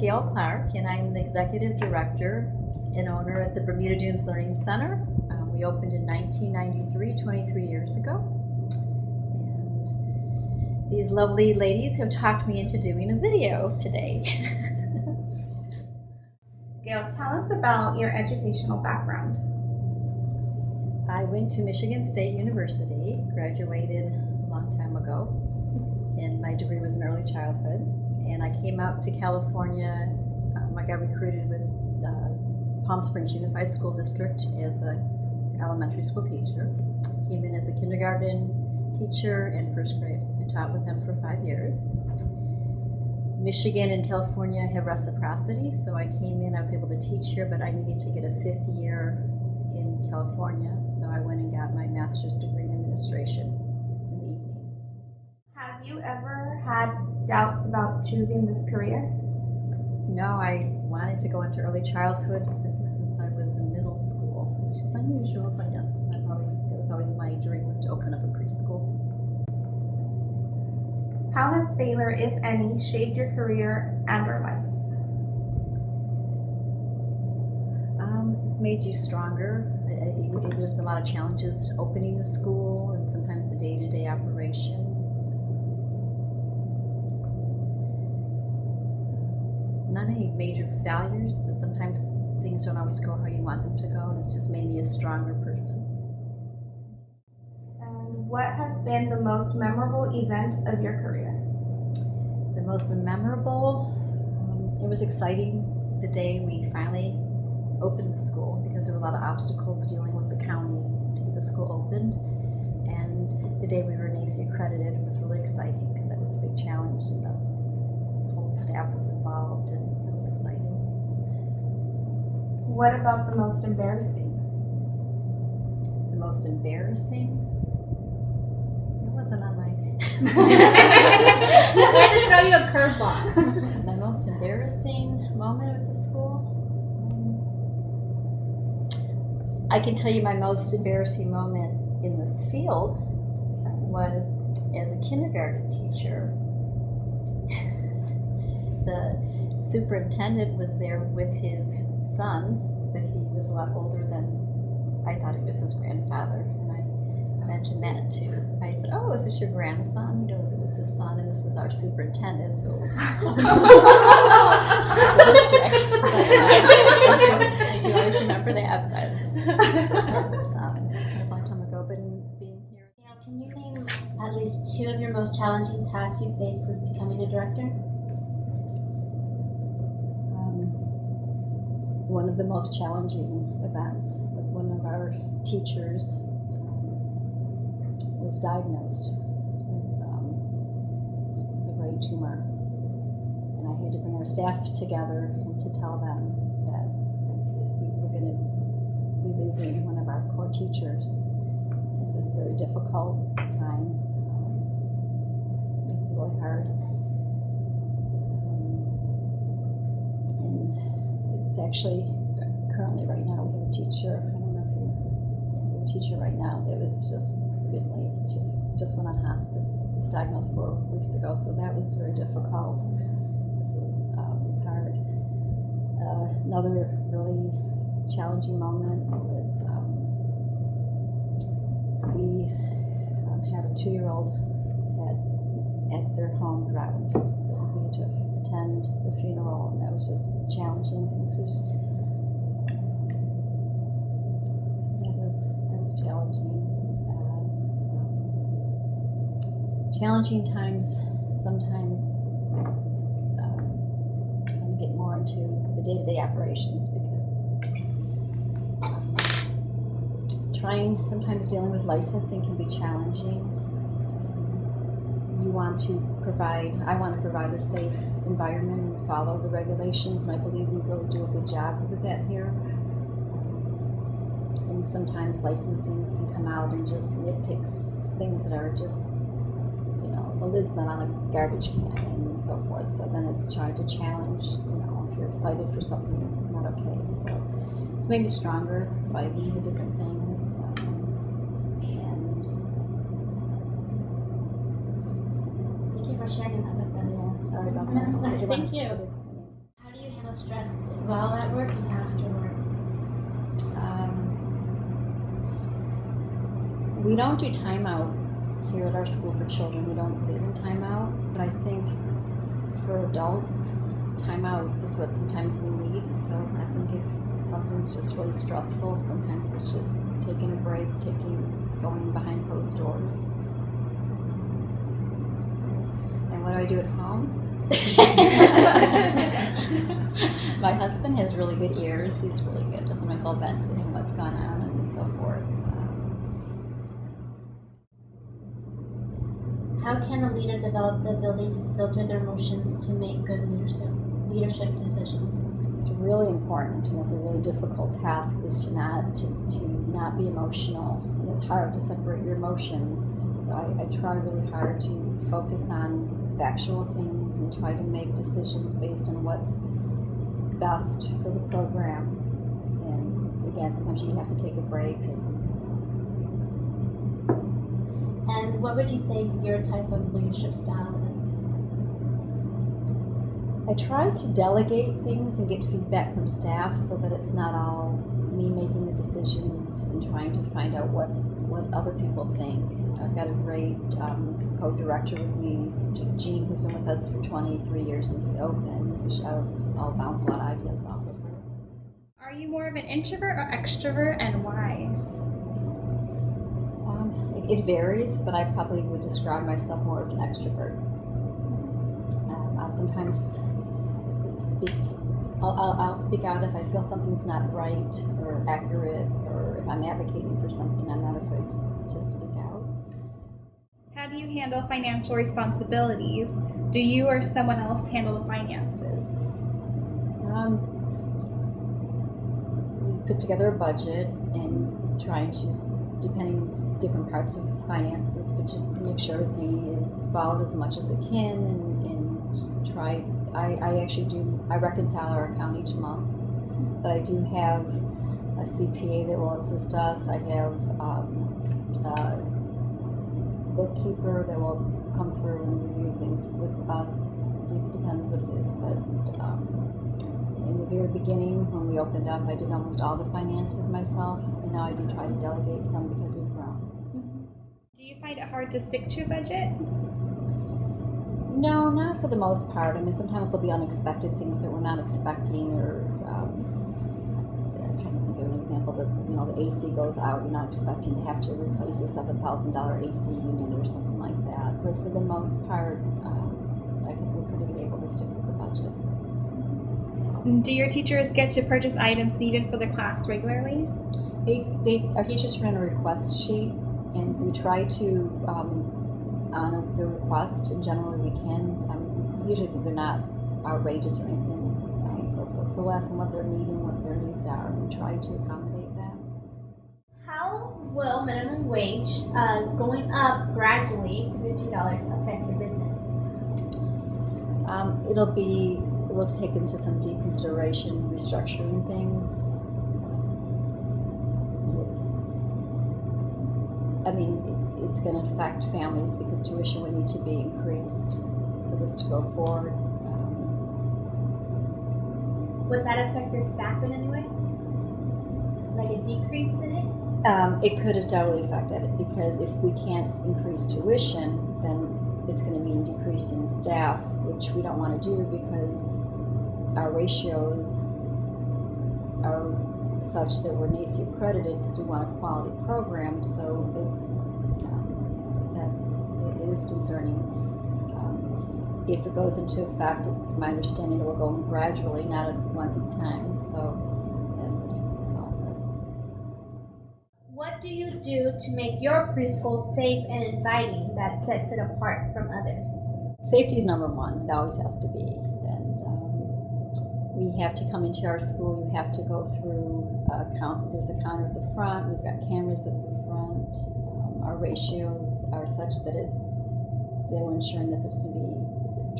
Gayle Clark, and I'm the Executive Director and owner at the Bermuda Dunes Learning Center. We opened in 1993, 23 years ago. And these lovely ladies have talked me into doing a video today. Gayle, tell us about your educational background. I went to Michigan State University, graduated a long time ago, and my degree was in early childhood. And I came out to California. I got recruited with Palm Springs Unified School District as an elementary school teacher. Came in as a kindergarten teacher and first grade. I taught with them for 5 years. Michigan and California have reciprocity, so I came in, I was able to teach here, but I needed to get a 5th year in California, so I went and got my master's degree in administration in the evening. Have you ever had doubts about choosing this career? No, I wanted to go into early childhood since I was in middle school, which is unusual, but yes, that was always my dream, was to open up a preschool. How has Baylor, if any, shaped your career and or life? It's made you stronger. There's been a lot of challenges opening the school and sometimes the day-to-day operation. Not any major failures, but sometimes things don't always go how you want them to go, and it's just made me a stronger person. And what has been the most memorable event of your career? The most memorable, it was exciting the day we finally opened the school, because there were a lot of obstacles dealing with the county to get the school opened. And the day we were NACE accredited was really exciting, because that was a big challenge, and the whole staff was involved, and it was exciting. What about the most embarrassing? The most embarrassing? It wasn't on my... I had to throw you a curveball. My most embarrassing moment with the school? I can tell you my most embarrassing moment in this field was as a kindergarten teacher. The superintendent was there with his son, but he was a lot older than I thought he was his grandfather, and I mentioned that too. I said, "Oh, is this your grandson?" He goes, "It was his son, and this was our superintendent." So I do always remember that. That was a long time ago, but being here. Gayle, can you name at least 2 of your most challenging tasks you faced since becoming a director? One of the most challenging events was one of our teachers was diagnosed with a brain tumor, and I had to bring our staff together and to tell them that we were going to be losing one of our core teachers. It was a very difficult time. It was really hard, and it's actually currently right now we have a teacher. I don't know if we have a teacher right now that was just recently just went on hospice. Was diagnosed 4 weeks ago, so that was very difficult. This is it's hard. Another really challenging moment was we had a 2-year-old that at their home drowned, so we had to attend the funeral, and that was just challenging things. That was challenging and sad. Challenging times, sometimes trying to get more into the day-to-day operations, because sometimes dealing with licensing can be challenging. I want to provide a safe environment and follow the regulations, and I believe we really do a good job with that here. And sometimes licensing can come out and just nitpicks things that are just, the lid's not on a garbage can and so forth. So then it's trying to challenge, if you're excited for something, not okay. So it's made me stronger fighting the different things. Thank you for sharing that with us. Sorry about that. Thank you. How do no stress while at work and after work? We don't do timeout here at our school for children. We don't believe in timeout, but I think for adults, timeout is what sometimes we need. So I think if something's just really stressful, sometimes it's just taking a break, going behind closed doors. And what do I do at home? My husband has really good ears. He's really good. Sometimes I'll vent to him what's gone on and so forth. How can a leader develop the ability to filter their emotions to make good leadership decisions? It's really important, and it's a really difficult task, is to not be emotional. And it's hard to separate your emotions. So I try really hard to focus on factual things and try to make decisions based on what's best for the program. And again, sometimes you have to take a break. And what would you say your type of leadership style is? I try to delegate things and get feedback from staff so that it's not all me making the decisions and trying to find out what other people think. I've got a great co-director with me, Jean, who's been with us for 23 years since we opened, so I'll bounce a lot of ideas off of her. Are you more of an introvert or extrovert, and why? It varies, but I probably would describe myself more as an extrovert. I'll sometimes I'll speak out if I feel something's not right or accurate, or if I'm advocating for something, I'm not afraid to speak out. How do you handle financial responsibilities? Do you or someone else handle the finances? We put together a budget and trying to, depending different parts of finances, but to make sure everything is followed as much as it can, and try. I reconcile our account each month, but I do have a CPA that will assist us. I have a bookkeeper that will come through and review things with us. It depends what it is, but in the very beginning, when we opened up, I did almost all the finances myself, and now I do try to delegate some because we've grown. Do you find it hard to stick to a budget? No, not for the most part. I mean, sometimes there'll be unexpected things that we're not expecting, or I'm trying to think of an example that's, the AC goes out, you're not expecting to have to replace a $7,000 AC unit or something like that. But for the most part, I think we're pretty able to stick with the budget. Do your teachers get to purchase items needed for the class regularly? Our teachers run a request sheet, and so we try to honor the request, and generally we can. Usually they're not outrageous or anything, so forth. So we'll ask them what they're needing, what their needs are, and we try to accommodate that. How will minimum wage going up gradually to $50 affect your business? We'll have to take into some deep consideration restructuring things. It's going to affect families because tuition would need to be increased for this to go forward. Would that affect your staff in any way? Like a decrease in it? It could totally affect it, because if we can't increase tuition, then it's going to mean decreasing staff, which we don't want to do because our ratios are such that we're NACE accredited because we want a quality program. So it is concerning. If it goes into effect, it's my understanding it will go gradually, not at one time. So that would help. What do you do to make your preschool safe and inviting that sets it apart from others? Safety is number one. It always has to be. And we have to come into our school. You have to go through there's a counter at the front. We've got cameras at the front. Our ratios are such that they're ensuring that there's going to be,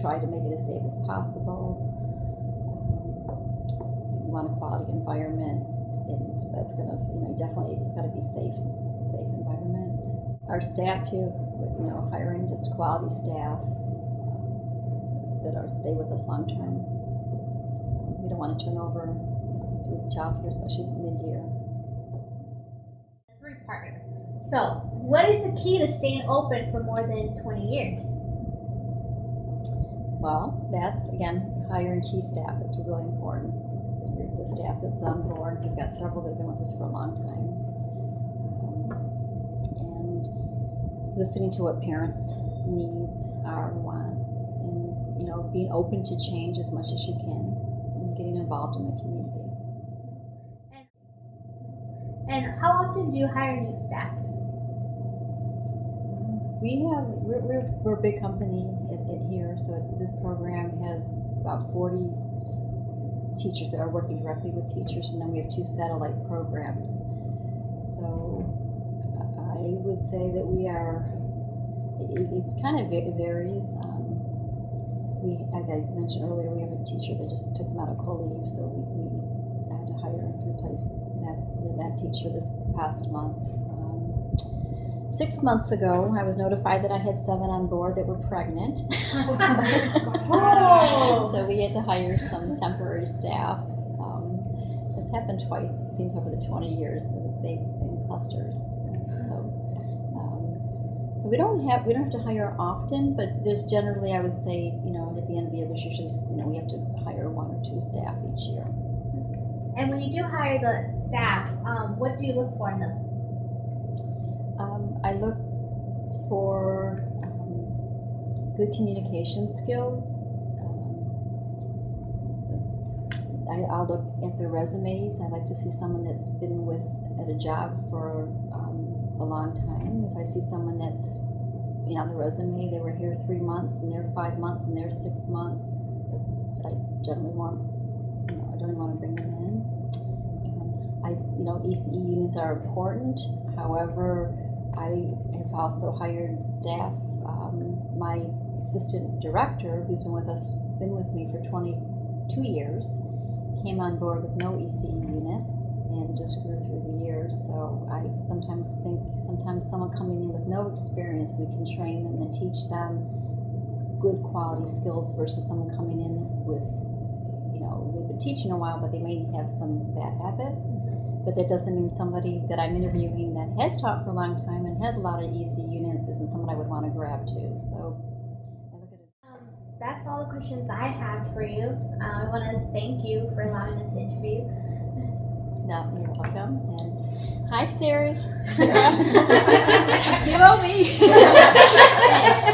try to make it as safe as possible. We want a quality environment, and that's going to, definitely it's got to be safe. It's a safe environment. Our staff too, hiring just quality staff that stay with us long term. We don't want to turn over with childcare, especially mid-year. Three-parter. So, what is the key to staying open for more than 20 years? Well, that's, again, hiring key staff. It's really important. The staff that's on board, we've got several that have been with us for a long time. And listening to what parents' needs are, wants, and being open to change as much as you can, and getting involved in the community. And how often do you hire new staff? We're a big company at here, so this program has about 40 teachers that are working directly with teachers, and then we have 2 satellite programs. So I would say that we are. It's kind of, it varies. Like I mentioned earlier, we have a teacher that just took medical leave, so we had to hire and replace that teacher this past month. 6 months ago, I was notified that I had 7 on board that were pregnant. So we had to hire some temporary staff. It's happened twice, it seems, over the 20 years that they've been clusters. So we don't have to hire often, but there's generally, I would say, at the end of the year, there's usually, we have to hire 1 or 2 staff each year. And when you do hire the staff, what do you look for in them? I look for good communication skills. I'll look at their resumes. I like to see someone that's been at a job for a long time. If I see someone that's on the resume, they were here 3 months, and they're 5 months, and they're 6 months, I generally want. I don't even want to bring them in. ECE units are important. However, I have also hired staff. My assistant director, who's been with me for 22 years, came on board with no ECE units and just grew through the years. So I sometimes think someone coming in with no experience, we can train them and teach them good quality skills versus someone coming in with, they've been teaching a while, but they may have some bad habits. But that doesn't mean somebody that I'm interviewing that has taught for a long time and has a lot of EC units isn't someone I would want to grab to. So I look at it. That's all the questions I have for you. I want to thank you for allowing us to interview. No, you're welcome. And hi, Sarah. You owe me. Thanks.